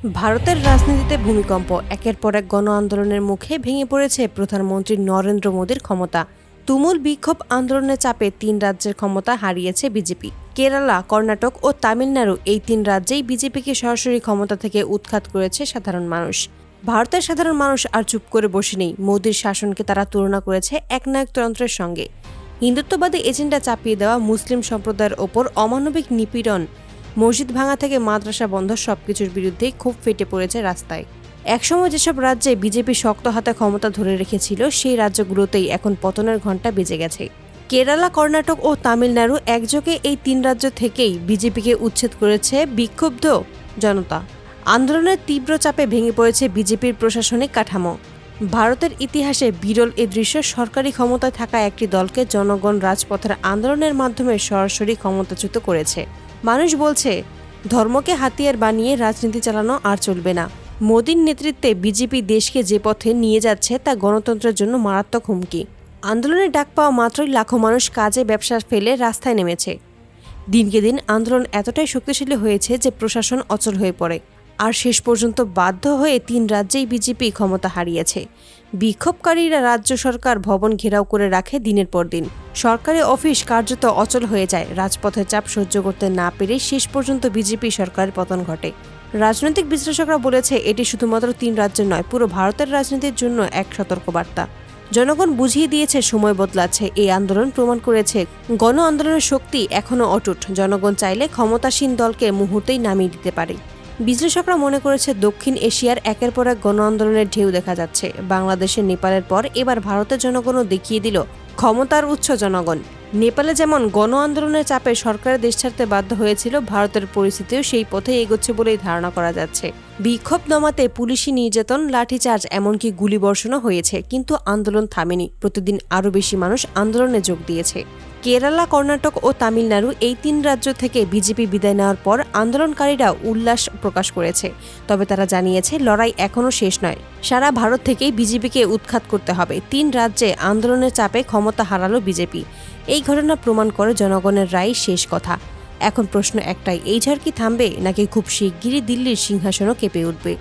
ভারতের রাজনীতিতে ভূমিকম্প, একের পর এক গণ আন্দোলনের মুখে ভেঙে পড়েছে প্রধানমন্ত্রী নরেন্দ্র মোদীর ক্ষমতা। তুমুল বিক্ষোভ আন্দোলনের চাপে ৩ রাজ্যের ক্ষমতা হারিয়েছে বিজেপি। কেরালা, কর্ণাটক ও তামিলনাড়ু, এই ৩ রাজ্যেই বিজেপিকে সরাসরি ক্ষমতা থেকে উৎখাত করেছে সাধারণ মানুষ। ভারতের সাধারণ মানুষ আর চুপ করে বসে নেই। মোদীর শাসনকে তারা তুলনা করেছে একনায়কতন্ত্রের সঙ্গে। হিন্দুত্ববাদী এজেন্ডা চাপিয়ে দেওয়া, মুসলিম সম্প্রদায়ের ওপর অমানবিক নিপীড়ন, মসজিদ ভাঙা থেকে মাদ্রাসা বন্ধ, সবকিছুর বিরুদ্ধেই ক্ষোভ ফেটে পড়েছে রাস্তায়। একসময় যেসব রাজ্যে বিজেপি শক্ত হাতে ক্ষমতা ধরে রেখেছিল, সেই রাজ্যগুলোতেই এখন পতনের ঘণ্টা বেজে গেছে। কেরালা, কর্ণাটক ও তামিলনাড়ু একযোগে এই ৩ রাজ্য থেকেই বিজেপিকে উচ্ছেদ করেছে বিক্ষুব্ধ জনতা। আন্দোলনের তীব্র চাপে ভেঙে পড়েছে বিজেপির প্রশাসনিক কাঠামো। ভারতের ইতিহাসে বিরল এ দৃশ্য। সরকারি ক্ষমতায় থাকা একটি দলকে জনগণ রাজপথের আন্দোলনের মাধ্যমে সরাসরি ক্ষমতাচ্যুত করেছে। মানুষ বলছে, ধর্মকে হাতিয়ার বানিয়ে রাজনীতি চালানো আর চলবে না। মোদীর নেতৃত্বে বিজেপি দেশকে যে পথে নিয়ে যাচ্ছে তা গণতন্ত্রের জন্য মারাত্মক হুমকি। আন্দোলনের ডাক পাওয়া মাত্রই লাখো মানুষ কাজে ব্যবসা ফেলে রাস্তায় নেমেছে। দিনকে দিন আন্দোলন এতটাই শক্তিশালী হয়েছে যে প্রশাসন অচল হয়ে পড়ে। আর শেষ পর্যন্ত বাধ্য হয়ে ৩ রাজ্যেই বিজেপি ক্ষমতা হারিয়েছে। বিক্ষোভকারীরা রাজ্য সরকার ভবন ঘেরাও করে রাখে দিনের পর দিন। সরকারি অফিস কার্যত অচল হয়ে যায়। রাজপথের চাপ সহ্য করতে না পেরে শেষ পর্যন্ত বিজেপি সরকারের পতন ঘটে। রাজনৈতিক বিশ্লেষকরা বলেছে, এটি শুধুমাত্র ৩ রাজ্যের নয়, পুরো ভারতের রাজনীতির জন্য এক সতর্কবার্তা। জনগণ বুঝিয়ে দিয়েছে সময় বদলাচ্ছে। এই আন্দোলন প্রমাণ করেছে গণ আন্দোলনের শক্তি এখনও অটুট। জনগণ চাইলে ক্ষমতাসীন দলকে মুহূর্তেই নামিয়ে দিতে পারে। বিশ্লেষকরা মনে করেছে, দক্ষিণ এশিয়ার একের পর এক গণ আন্দোলনের ঢেউ দেখা যাচ্ছে। বাংলাদেশের, নেপালের পর এবার ভারতের জনগণও দেখিয়ে দিল ক্ষমতার উৎস জনগণ। নেপালে যেমন গণ আন্দোলনের চাপে সরকারের দেশ ছাড়তে বাধ্য হয়েছিল, ভারতের পরিস্থিতিও সেই পথে এগোচ্ছে বলেই ধারণা করা যাচ্ছে। বিক্ষোভ দমাতে পুলিশি নির্যাতন, লাঠিচার্জ, এমনকি গুলিবর্ষণও হয়েছে, কিন্তু আন্দোলন থামেনি। প্রতিদিন আরও বেশি মানুষ আন্দোলনে যোগ দিয়েছে। কেরালা, কর্ণাটক ও তামিলনাড়ু, এই ৩ রাজ্য থেকে বিজেপি বিদায় নেওয়ার পর আন্দোলনকারীরা উল্লাস প্রকাশ করেছে। তবে তারা জানিয়েছে, লড়াই এখনও শেষ নয়। সারা ভারত থেকেই বিজেপিকে উৎখাত করতে হবে। ৩ রাজ্যে আন্দোলনের চাপে ক্ষমতা হারালো বিজেপি। এই ঘটনা প্রমাণ করে জনগণের রায় শেষ কথা। এখন প্রশ্ন একটাই, এই ঝড় কি থামবে, নাকি খুব শিগগিরই দিল্লির সিংহাসনও কেঁপে উঠবে?